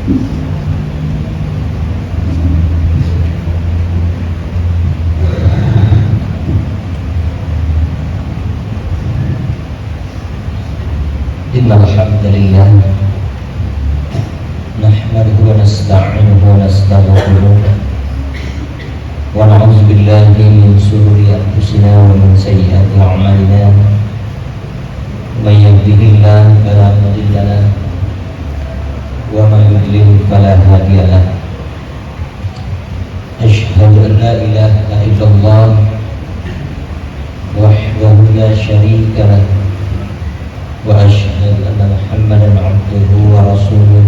Innal hamdalillah nahmaduhu wa nasta'inuhu wa nastaghfiruh wa na'udzu billahi min shururi anfusina wa min sayyiati a'malina may yahdihillahu fala mudilla lahu wa may yudlil fala hadiya lahu asyhadu an la ilaha illallah wahdahu la syarika lahu wa asyhadu anna Muhammadan abduhu wa rasuluh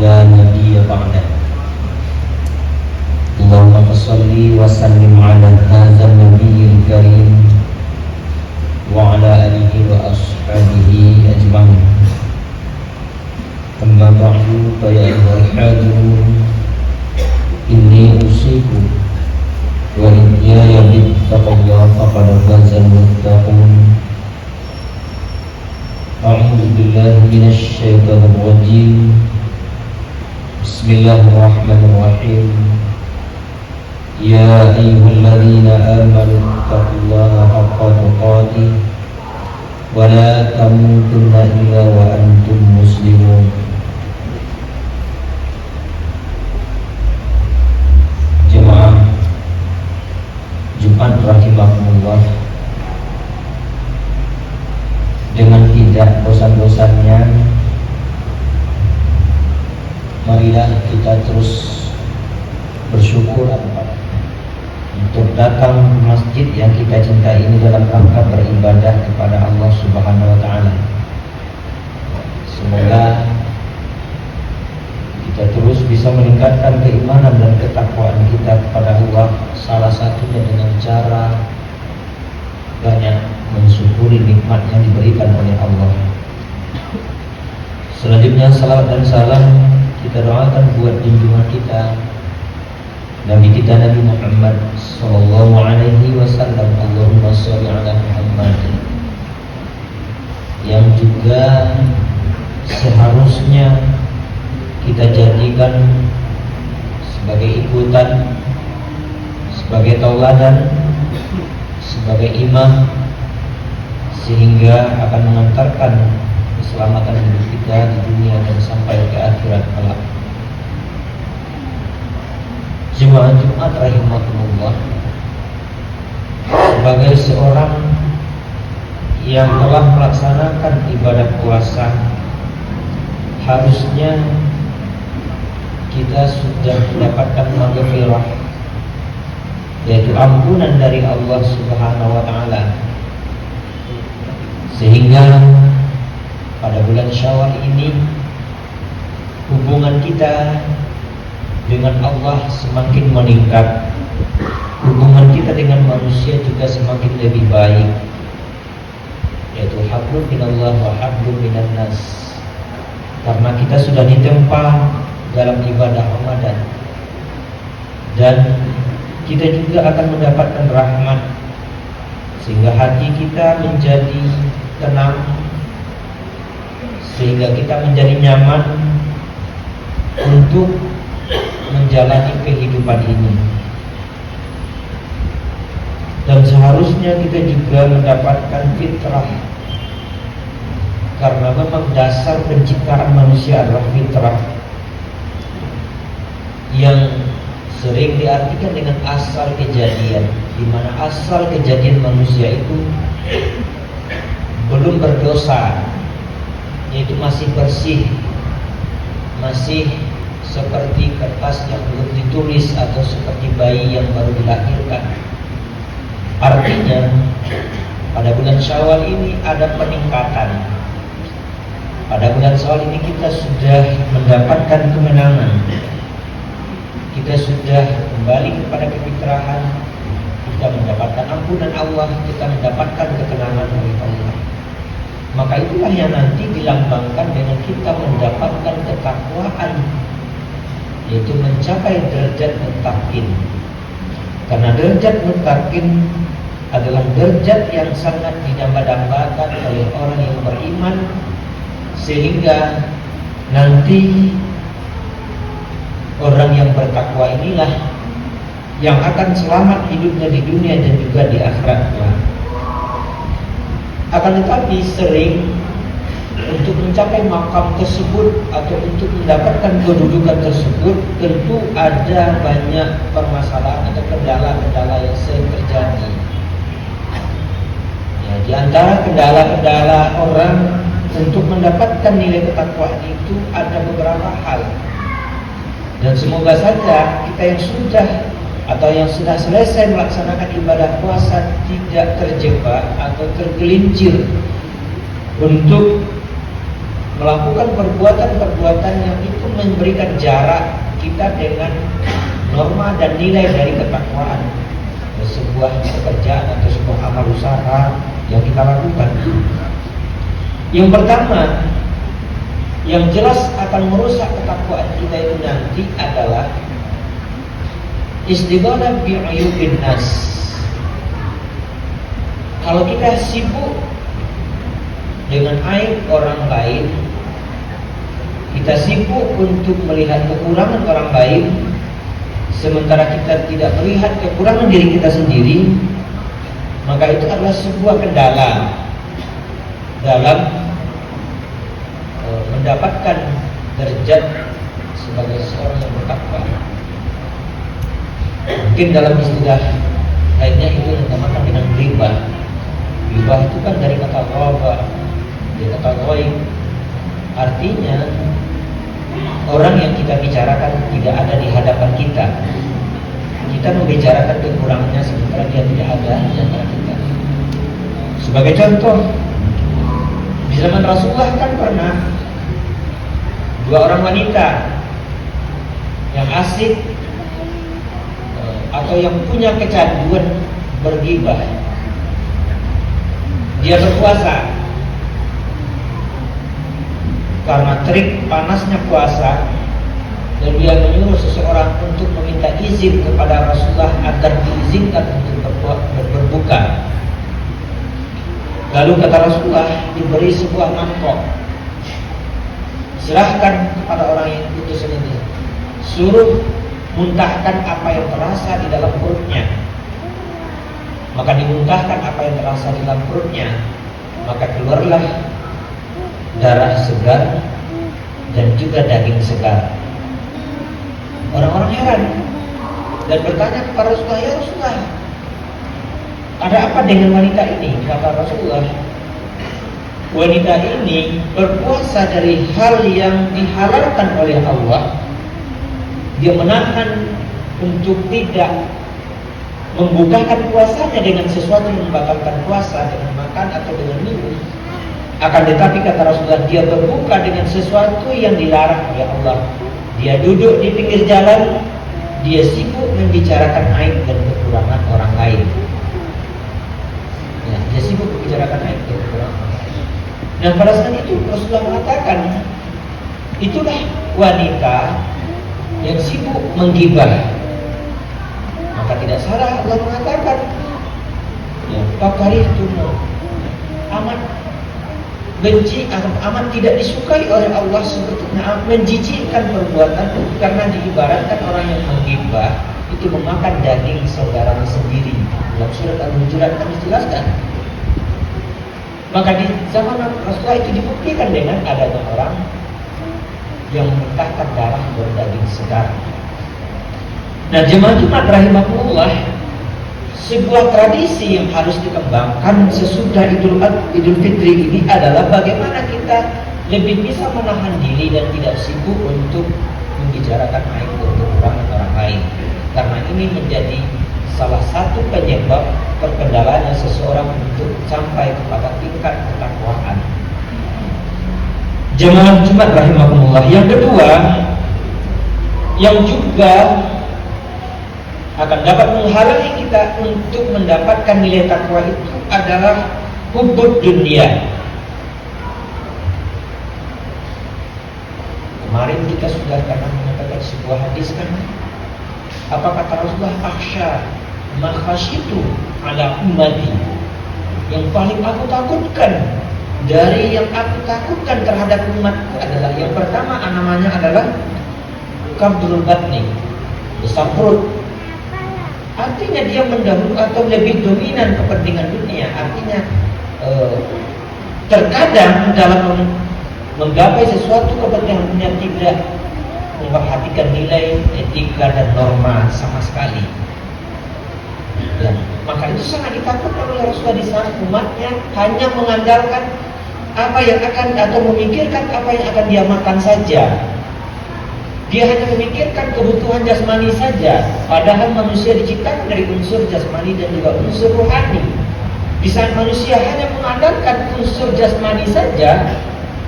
la nabiyya ba'dah. Allahumma shalli wa sallim ala hadzal nabiyyil karim wa ala alihi wa ashabihi ajma'in. Amma ba'du, fa ya ayyuhal hadirun, inni usikum wa iyaya bittaqwallahi faqad fazal muttaqun. A'udzu billahi minasy syaithanir rajim. Bismillahirrahmanirrahim. Ya ayyuhalladzina amanu taqullaha haqqa tuqatih wa la tamutunna illa wa antum muslimun. Jemaah Jumat rahimakumullah, dengan tidak bosan-bosannya marilah kita terus bersyukur untuk datang ke masjid yang kita cintai ini dalam rangka beribadah kepada Allah Subhanahu wa taala. Semoga kita terus bisa meningkatkan keimanan dan ketakwaan kita kepada Allah, salah satunya dengan cara banyak mensyukuri nikmat yang diberikan oleh Allah. Selanjutnya salawat dan salam kita doakan buat junjungan kita Nabi kita Nabi Muhammad sallallahu alaihi wasallam. Allahumma shalli ala Muhammad, yang juga seharusnya kita jadikan sebagai ikutan, sebagai tauladan, sebagai imam, sehingga akan mengantarkan keselamatan hidup kita di dunia dan sampai ke akhirat kelak. Jemaah Jumat rahimakumullah, sebagai seorang yang telah melaksanakan ibadah puasa, harusnya kita sudah mendapatkan maghfirah, yaitu ampunan dari Allah Subhanahu wa taala. Sehingga pada bulan Syawal ini hubungan kita dengan Allah semakin meningkat, hubungan kita dengan manusia juga semakin lebih baik, yaitu hablum minallah wa hablum minan nas. Karena kita sudah ditempa dalam ibadah Ramadan, dan kita juga akan mendapatkan rahmat, sehingga hati kita menjadi tenang, sehingga kita menjadi nyaman untuk menjalani kehidupan ini. Dan seharusnya kita juga mendapatkan fitrah, karena memang dasar penciptaan manusia adalah fitrah, yang sering diartikan dengan asal kejadian, di mana asal kejadian manusia itu belum berdosa, yaitu masih bersih, masih seperti kertas yang belum ditulis, atau seperti bayi yang baru dilahirkan. Artinya pada bulan Syawal ini ada peningkatan. Pada bulan Syawal ini kita sudah mendapatkan kemenangan, kita sudah kembali kepada kefitrahan, kita mendapatkan ampunan Allah, kita mendapatkan ketenangan dari Allah. Maka itulah yang nanti dilambangkan dengan kita mendapatkan ketakwaan, yaitu mencapai derajat muttaqin. Karena derajat muttaqin adalah derajat yang sangat didamba-dambakan oleh orang yang beriman, sehingga nanti Orang yang bertakwa inilah yang akan selamat hidupnya di dunia dan juga di akhirat. Akan tetapi sering untuk mencapai makam tersebut atau untuk mendapatkan kedudukan tersebut, tentu ada banyak permasalahan atau kendala-kendala yang sering terjadi. Ya, di antara kendala-kendala orang untuk mendapatkan nilai ketakwaan itu ada beberapa hal. Dan semoga saja kita yang sudah atau yang sudah selesai melaksanakan ibadah puasa tidak terjebak atau tergelincir untuk melakukan perbuatan-perbuatan yang itu memberikan jarak kita dengan norma dan nilai dari ketakwaan, sebuah pekerjaan atau sebuah amal usaha yang kita lakukan. Yang pertama, yang jelas akan merusak ketakwaan kita itu nanti adalah istighalah bi'uyubin nas. Kalau kita sibuk dengan aib orang lain, kita sibuk untuk melihat kekurangan orang lain, sementara kita tidak melihat kekurangan diri kita sendiri, maka itu adalah sebuah kendala dalam mendapatkan derajat sebagai seorang yang bertakwa. Mungkin dalam istilah lainnya itu yang dinamakan dengan ghibah. Ghibah itu kan dari kata ghaba, dari kata ghaib. Artinya orang yang kita bicarakan tidak ada di hadapan kita. Kita membicarakan kekurangannya sementara dia tidak ada di antara kita. Sebagai contoh, di zaman Rasulullah kan pernah dua orang wanita yang asik atau yang punya kecanduan bergibah. Dia berpuasa. Karena terik panasnya puasa, dan dia menyuruh seseorang untuk meminta izin kepada Rasulullah agar diizinkan untuk berbuka. Lalu kata Rasulullah, diberi sebuah mangkok, serahkan kepada orang yang utusan ini, suruh muntahkan apa yang terasa di dalam perutnya. Maka dimuntahkan apa yang terasa di dalam perutnya, maka keluarlah darah segar dan juga daging segar. Orang-orang heran dan bertanya kepada Rasulullah, ya Rasulullah, ada apa dengan wanita ini? Kata Rasulullah, wanita ini berpuasa dari hal yang dihalalkan oleh Allah. Dia menahan untuk tidak membukakan puasanya dengan sesuatu yang membatalkan puasa, dengan makan atau dengan minum. Akan tetapi kata Rasulullah, dia berbuka dengan sesuatu yang dilarang oleh Allah. Dia duduk di pinggir jalan, dia sibuk membicarakan aib dan kekurangan orang lain. Ya, dia sibuk membicarakan aib dan kekurangan orang lain. Dan pada saat itu Rasulullah mengatakan, itulah wanita yang sibuk menggibah. Maka tidak salah Allah mengatakan, ya, fakari itu amat benci, amat tidak disukai oleh Allah sebetulnya, menjijikkan perbuatan, karena diibaratkan orang yang menggibah itu memakan daging saudaranya sendiri. Dalam surat Al-Hujurat kami jelaskan. Maka di zaman Rasulullah itu dibuktikan dengan adanya orang yang memuntahkan darah berdaging segar. Nah, jemaah Jumat rahimahullah, sebuah tradisi yang harus dikembangkan sesudah Idul Fitri ini adalah bagaimana kita lebih bisa menahan diri dan tidak sibuk untuk membicarakan aib dan kekurangan orang lain. Karena ini menjadi salah satu penyebab terkendalanya seseorang untuk sampai kepada tingkat ketakwaan. Jemaah Jumat rahimahullah, yang kedua yang juga akan dapat menghalangi kita untuk mendapatkan nilai takwa itu adalah hubbud dunia. Kemarin kita sudah pernah mengatakan sebuah hadis kan, apa kata Rasulullah, akhsha ma khasyitu ala ummati, yang paling aku takutkan dari yang aku takutkan terhadap umatku adalah, yang pertama namanya adalah kabdul batni, besar perut. Artinya dia mendahului atau lebih dominan kepentingan dunia. Artinya terkadang dalam menggapai sesuatu kepentingan dunia tidak memperhatikan nilai etika dan norma sama sekali. Ya, maka itu sangat ditakutkan oleh Rasulullah di saat umatnya hanya mengandalkan apa yang akan atau memikirkan apa yang akan dia makan saja. Dia hanya memikirkan kebutuhan jasmani saja, padahal manusia diciptakan dari unsur jasmani dan juga unsur rohani. Di saat manusia hanya mengandalkan unsur jasmani saja,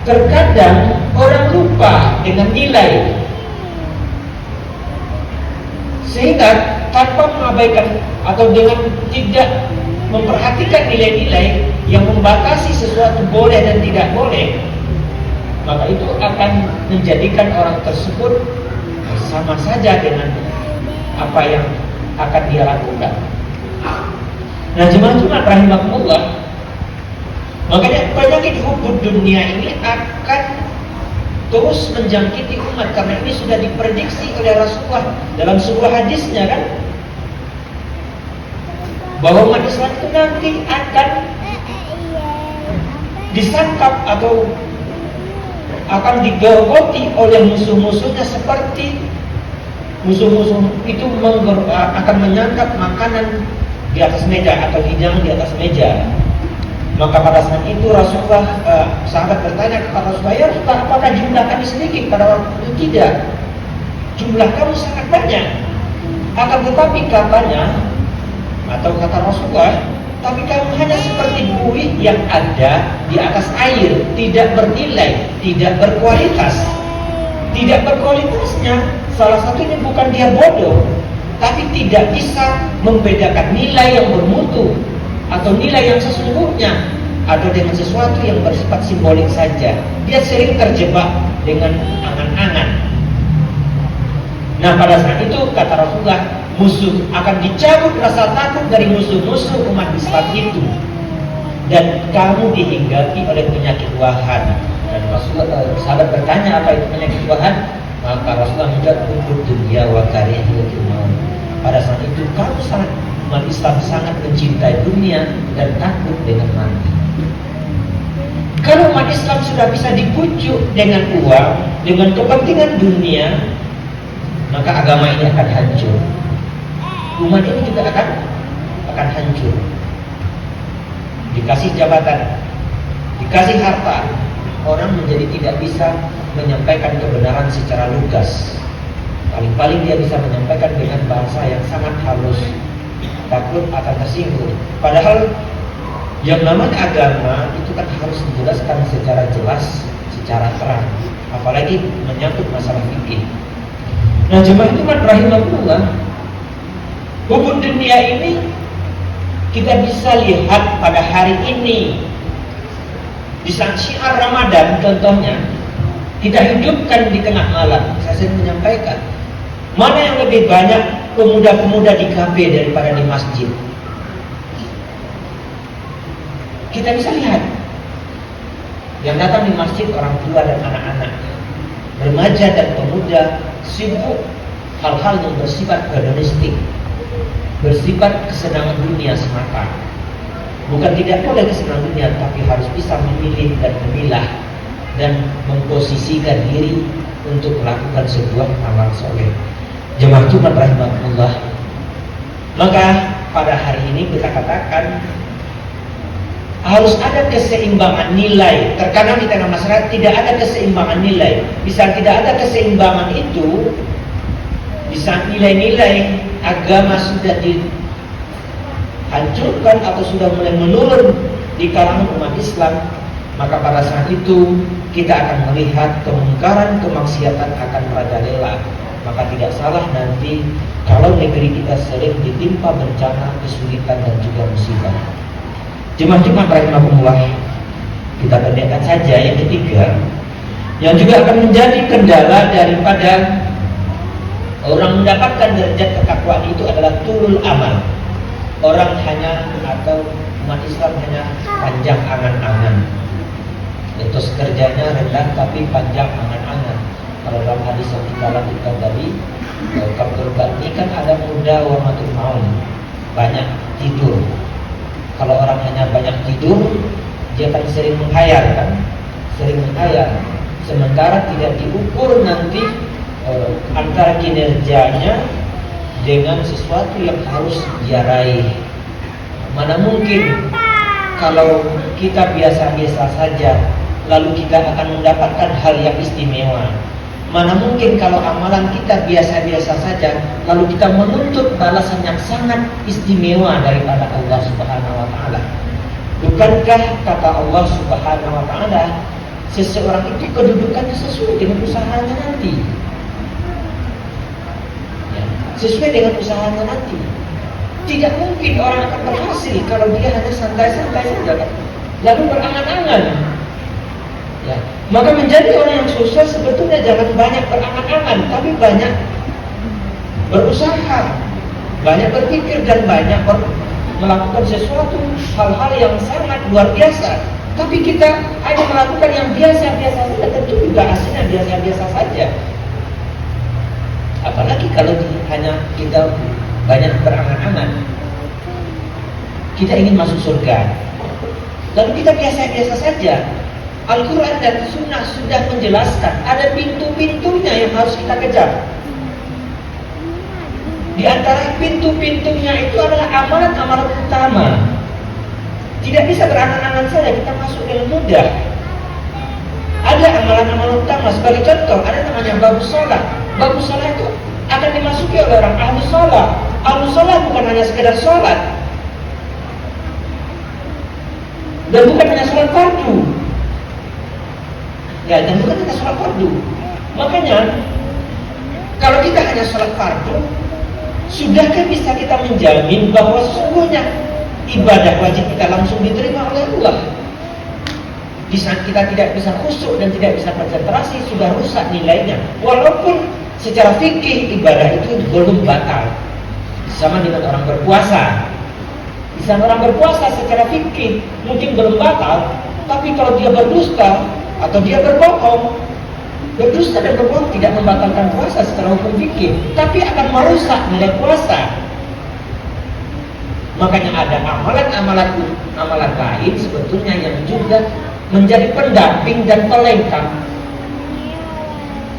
terkadang orang lupa dengan nilai, sehingga tanpa mengabaikan atau dengan tidak memperhatikan nilai-nilai yang membatasi sesuatu boleh dan tidak boleh, maka itu akan menjadikan orang tersebut sama saja dengan apa yang akan dia lakukan. Nah, jemaah-jemaah rahimakumullah, makanya penyakit hubud dunia ini akan terus menjangkiti umat, karena ini sudah diprediksi oleh Rasulullah dalam sebuah hadisnya kan, bahwa umat Islam itu nanti akan disangkap atau akan digerogoti oleh musuh-musuhnya, seperti musuh-musuh itu akan menyangkap makanan di atas meja atau hidangan di atas meja. Maka pada saat itu Rasulullah, sahabat bertanya kepada Rasulullah, ya Rasulullah, apakah jumlah kami sedikit? Pada waktu itu tidak, jumlah kamu sangat banyak. Akan tetapi katanya, atau kata Rasulullah, tapi kamu hanya seperti buih yang ada di atas air, tidak bernilai, tidak berkualitas. Tidak berkualitasnya, salah satunya bukan dia bodoh, tapi tidak bisa membedakan nilai yang bermutu atau nilai yang sesungguhnya, atau dengan sesuatu yang bersifat simbolik saja. Dia sering terjebak dengan angan-angan. Nah, pada saat itu kata Rasulullah, musuh akan dicabut rasa takut dari musuh-musuh umat Islam itu, dan kamu dihinggapi oleh penyakit wahan. Dan Rasulullah, sahabat bertanya, apa itu penyakit wahan? Maka Rasulullah menjawab, hubud dunya wa karihatul maut. Pada saat itu kamu sangat, umat Islam sangat mencintai dunia dan takut dengan mati. Kalau umat Islam sudah bisa dibujuk dengan uang, dengan kepentingan dunia, maka agama ini akan hancur. Umat ini juga akan hancur. Dikasih jabatan, dikasih harta, orang menjadi tidak bisa menyampaikan kebenaran secara lugas. Paling-paling dia bisa menyampaikan dengan bahasa yang sangat halus, takut akan tersinggung. Padahal yang namanya agama itu kan harus dijelaskan secara jelas, secara terang, apalagi menyangkut masalah fikih. Nah, jemaah rahimahullah, hubud dunia ini kita bisa lihat pada hari ini. Di saat syiar Ramadan contohnya, kita hidupkan di tengah malam. Saya sering menyampaikan, mana yang lebih banyak pemuda-pemuda di kafe daripada di masjid? Kita bisa lihat yang datang di masjid orang tua dan anak-anak, remaja dan pemuda sibuk hal-hal yang bersifat hedonistik, bersifat kesenangan dunia semata. Bukan tidak boleh kesenangan dunia, tapi harus bisa memilih dan memilah dan memposisikan diri untuk melakukan sebuah amal soleh. Jemaah Jumat rahimahullah, maka pada hari ini kita katakan harus ada keseimbangan nilai. Terkadang di tengah masyarakat tidak ada keseimbangan nilai. Bisa tidak ada keseimbangan itu, bisa nilai-nilai agama sudah dihancurkan atau sudah mulai menurun di kalangan umat Islam, maka pada saat itu kita akan melihat kemungkaran, kemaksiatan akan merajalela. Maka tidak salah nanti kalau negeri kita sering ditimpa bencana, kesulitan dan juga musibah. Jemaah-jemaah rahimahumullah, kita pendekkan saja yang ketiga, yang juga akan menjadi kendala daripada orang mendapatkan derajat ketakwaan itu adalah tulul amal. Orang hanya atau umat Islam hanya panjang angan-angan. Etos kerjanya rendah tapi panjang angan-angan. Kalau dalam hadis yang kita lanjutkan tadi, kabul ini kan ada muda warmatul maum, banyak tidur. Kalau orang hanya banyak tidur, dia akan sering menghayal kan, sering menghayal. Sementara tidak diukur nanti antara kinerjanya dengan sesuatu yang harus dia raih. Mana mungkin kalau kita biasa-biasa saja, lalu kita akan mendapatkan hal yang istimewa. Mana mungkin kalau amalan kita biasa-biasa saja, lalu kita menuntut balasan yang sangat istimewa daripada Allah Subhanahu wa Ta'ala. Bukankah kata Allah Subhanahu wa Ta'ala, seseorang itu kedudukannya sesuai dengan usahanya nanti, ya, sesuai dengan usahanya nanti. Tidak mungkin orang akan berhasil kalau dia hanya santai-santai saja, lalu berangan-angan. Ya, maka menjadi orang yang sukses sebetulnya jangan banyak berangan-angan, tapi banyak berusaha, banyak berpikir dan banyak melakukan sesuatu hal-hal yang sangat luar biasa. Tapi kita hanya melakukan yang biasa-biasa saja, tentu juga hasilnya biasa-biasa saja. Apalagi kalau hanya kita banyak berangan-angan, kita ingin masuk surga, lalu kita biasa-biasa saja. Al-Quran dan Sunnah sudah menjelaskan ada pintu-pintunya yang harus kita kejar. Di antara pintu-pintunya itu adalah amalan-amalan utama. Tidak bisa berangan-angan saja kita masuk dengan mudah. Ada amalan-amalan utama. Sebagai contoh, ada namanya babu sholat. Babu sholat itu akan dimasuki oleh orang ahlu sholat. Ahlu sholat bukan hanya sekedar sholat, dan bukan hanya sholat fardu. Ya, dan bukan hanya sholat fardu. Makanya kalau kita hanya sholat fardu, sudahkah bisa kita menjamin bahwa sesungguhnya ibadah wajib kita langsung diterima oleh Allah? Di saat kita tidak bisa khusyuk dan tidak bisa konsentrasi, sudah rusak nilainya. Walaupun secara fikih ibadah itu belum batal. Sama dengan orang berpuasa. Bisa orang berpuasa secara fikih mungkin belum batal, tapi kalau dia berdusta atau dia berbohong, berdusta dan berbohong tidak membatalkan puasa secara hukum fikih, tapi akan merusak nilai puasa. Makanya ada amalan lain sebetulnya yang juga menjadi pendamping dan pelengkap.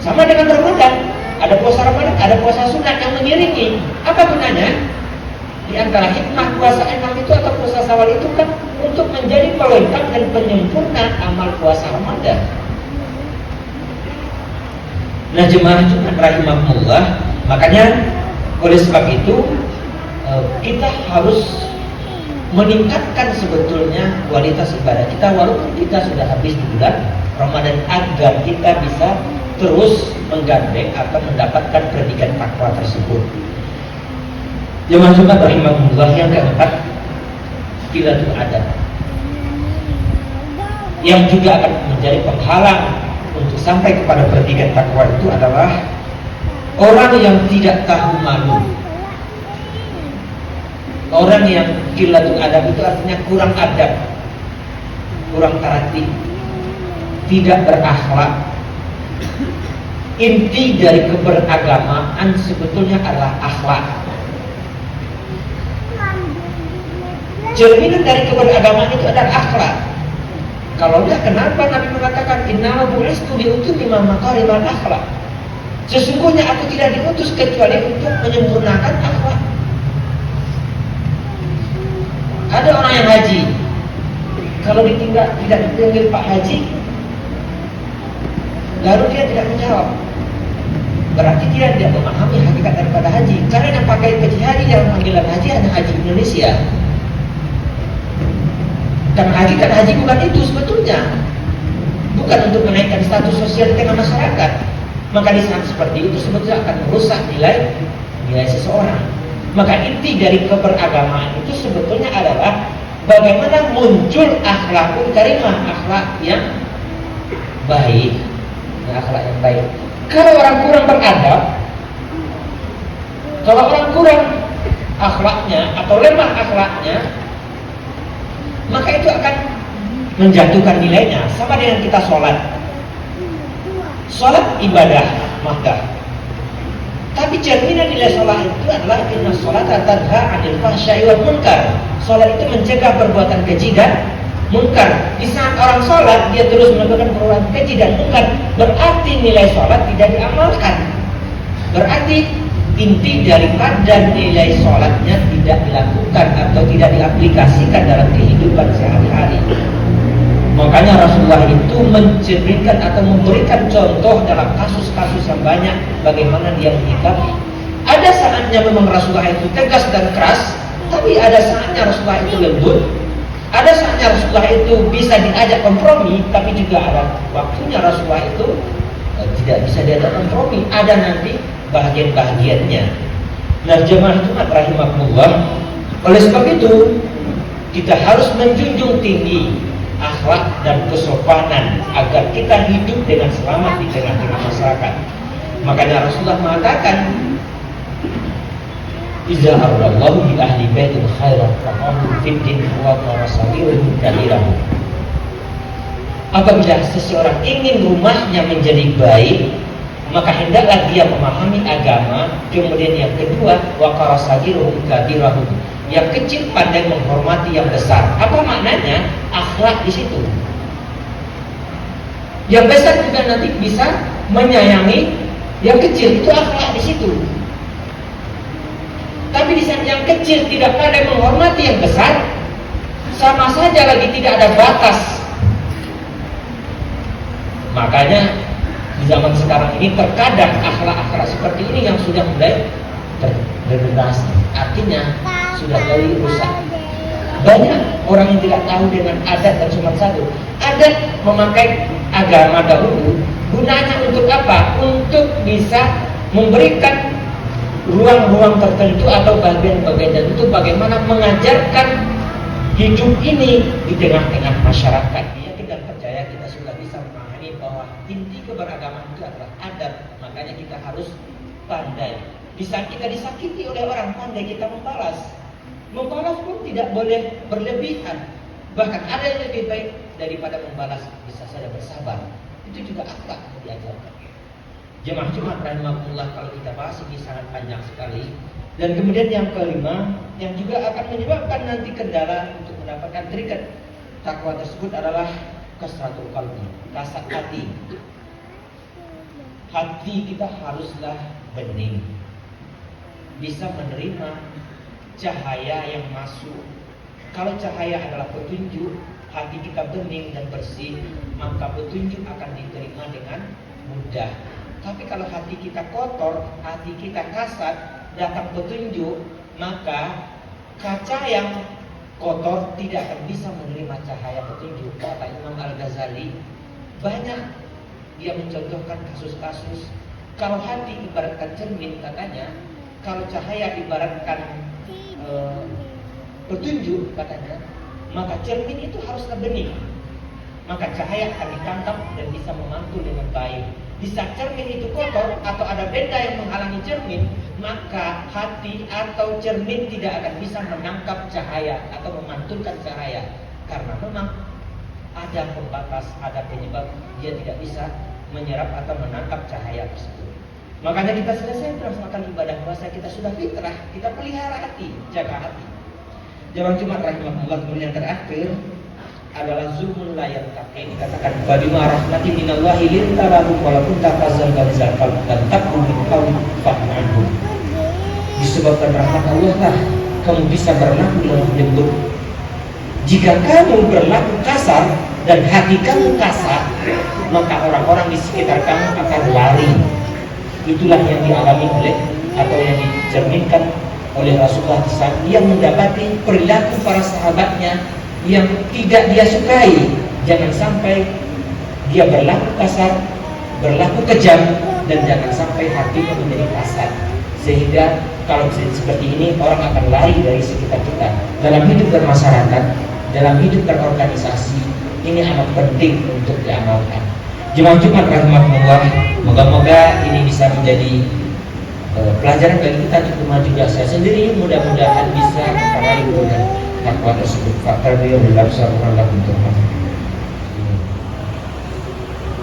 Sama dengan Ramadan, ada puasa Ramadan, ada puasa sunat yang mengiringi. Apa gunanya? Di antara hikmah puasa enam itu atau puasa Syawal itu kan untuk menjadi pelengkap dan penyempurna amal puasa Ramadan. Nah, jemaah Jumat rahimahumullah, makanya oleh sebab itu kita harus meningkatkan sebetulnya kualitas ibadah kita walaupun kita sudah habis di bulan Ramadan, agar kita bisa terus menggandeng atau mendapatkan predikat takwa tersebut. Jemaah Jumat rahimahumullah, yang keempat, qillatul adab, yang juga akan menjadi penghalang untuk sampai kepada predikat takwa itu adalah orang yang tidak tahu malu. Orang yang qillatul adab itu artinya kurang adab, kurang terhati, tidak berakhlak. Inti dari keberagamaan sebetulnya adalah akhlak. Cerminan dari keberagamaan itu adalah akhlak. Kalau enggak, kenapa Nabi mengatakan innama bu'istu liutamima makarimal akhlak? Sesungguhnya aku tidak diutus kecuali untuk menyempurnakan akhlak. Ada orang yang haji, kalau tidak dipanggil Pak Haji, lalu dia tidak menjawab, berarti dia tidak memahami hakikat daripada haji. Karena yang pakai peci haji dalam panggilan haji hanya haji Indonesia. Dan hakikat haji bukan itu sebetulnya, bukan untuk menaikkan status sosial di tengah masyarakat. Maka di saat seperti itu sebetulnya akan merusak nilai seseorang. Maka inti dari keberagamaan itu sebetulnya adalah bagaimana muncul akhlakul karimah, akhlak yang baik, akhlak yang baik. Kalau orang kurang beradab, kalau orang kurang akhlaknya atau lemah akhlaknya, maka itu akan menjatuhkan nilainya. Sama dengan kita sholat. Sholat ibadah maka, tapi cerminan nilai sholat itu adalah inna sholata tanha 'anil fahsya'i wal munkar. Sholat itu mencegah perbuatan keji dan munkar. Di saat orang sholat dia terus melakukan perbuatan keji dan munkar, berarti nilai sholat tidak diamalkan. Berarti inti daripada nilai sholatnya tidak dilakukan atau tidak diaplikasikan dalam kehidupan sehari-hari. Makanya Rasulullah itu mencerminkan atau memberikan contoh dalam kasus-kasus yang banyak bagaimana dia menyikapi. Ada saatnya memang Rasulullah itu tegas dan keras, tapi ada saatnya Rasulullah itu lembut. Ada saatnya Rasulullah itu bisa diajak kompromi, tapi juga ada waktunya Rasulullah itu tidak bisa diajak kompromi. Ada nanti bahagian-bahagiannya. Nah, jemaah Jumat rahimahullah, oleh sebab itu kita harus menjunjung tinggi akhlak dan kesopanan agar kita hidup dengan selamat di tengah-tengah masyarakat. Makanya Rasulullah mengatakan, "Iza aradallahu bi ahli baitin khairan faqalu fid din wa rasulihim kabirahu." Apabila seseorang ingin rumahnya menjadi baik, maka hendaklah dia memahami agama. Kemudian yang kedua, wa qarasagiruhum kabirahu, yang kecil pandai menghormati yang besar. Apa maknanya? Akhlak di situ. Yang besar juga nanti bisa menyayangi yang kecil, itu akhlak di situ. Tapi di saat yang kecil tidak pandai menghormati yang besar, sama saja lagi tidak ada batas. Makanya di zaman sekarang ini terkadang akhlak-akhlak seperti ini yang sudah mulai terdegradasi, artinya sudah mulai rusak. Banyak orang yang tidak tahu dengan adat dan cuma satu. Adat memakai agama dahulu gunanya untuk apa? Untuk bisa memberikan ruang-ruang tertentu atau bagian-bagian tertentu bagaimana mengajarkan hidup ini di tengah-tengah masyarakat. Yakin dan percaya kita sudah bisa memahami bahwa inti keberagaman itu adalah adat. Makanya kita harus pandai. Di saat kita disakiti oleh orang, pandai kita membalas. Membalas pun tidak boleh berlebihan. Bahkan ada yang lebih baik daripada membalas, bisa saja bersabar. Itu juga akhlak yang diajarkan. Jemaah Jumat rahimahullah, kalau kita bahas ini sangat panjang sekali. Dan kemudian yang kelima, yang juga akan menyebabkan nanti kendala untuk mendapatkan terikat takwa tersebut adalah kasratul qalbi, kasat hati. Hati kita haruslah bening, bisa menerima cahaya yang masuk. Kalau cahaya adalah petunjuk, hati kita bening dan bersih, maka petunjuk akan diterima dengan mudah. Tapi kalau hati kita kotor, hati kita kasar, datang petunjuk, maka kaca yang kotor tidak akan bisa menerima cahaya petunjuk. Kata Imam Al-Ghazali, banyak dia mencontohkan kasus-kasus. Kalau hati ibaratkan cermin, katanya, kalau cahaya ibaratkan petunjuk, katanya, maka cermin itu haruslah bening. Maka cahaya akan ditangkap dan bisa memantul dengan baik. Di saat cermin itu kotor atau ada benda yang menghalangi cermin, maka hati atau cermin tidak akan bisa menangkap cahaya atau memantulkan cahaya. Karena memang ada pembatas, ada penyebab dia tidak bisa menyerap atau menangkap cahaya tersebut. Makanya kita selesai melaksanakan ibadah puasa, kita sudah fitrah, kita pelihara hati, jaga hati. Jemaah Jumat rahimahullah, kemudian yang terakhir adalah zulmun la yartaqi. Dikatakan badima rahmati minallahi lintalahu walaupun taqazzal ghalizal qalb dan takun min qawli fa'anhu. Disebabkan rahmat Allah lah kamu bisa berlaku lembut. Jika kamu berlaku kasar dan hati kamu kasar, maka orang-orang di sekitar kamu akan lari. Itulah yang dialami oleh atau yang dicerminkan oleh Rasulullah saat ia mendapati perilaku para sahabatnya yang tidak dia sukai. Jangan sampai dia berlaku kasar, berlaku kejam, dan jangan sampai hatinya menjadi kasar. Sehingga kalau seperti ini orang akan lari dari sekitar kita. Dalam hidup bermasyarakat, dalam hidup berorganisasi, ini amat penting untuk diamalkan. Jemaah Jumat rahimahullah, moga-moga ini bisa menjadi pelajaran bagi kita untuk maju saya sendiri. Mudah-mudahan bisa meraih dengan takwa tersebut. Faktor beliau berlapsar kurang lebih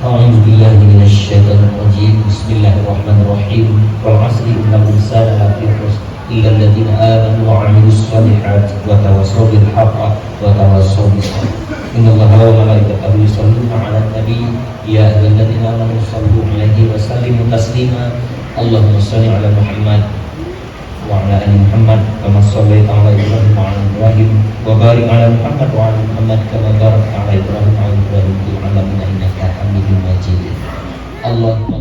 أعوذ بالله من الشيطان الرجيم. بسم الله الرحمن الرحيم. والعصر إن الإنسان لفي خسر إلا الذين آمنوا وعملوا الصالحات وتواصوا بالحق وتواصوا بالصبر. إن الله وملائكته يصلون على النبي يا أيها الذين آمنوا صلوا عليه وسلموا تسليما. اللهم صل على محمد وعلى آل محمد كما صليت على إبراهيم وعلى إبراهيم وبارك على محمد وعلى محمد كما باركت على إبراهيم وعلى إبراهيم في العالمين إنك حميد مجيد. اللهم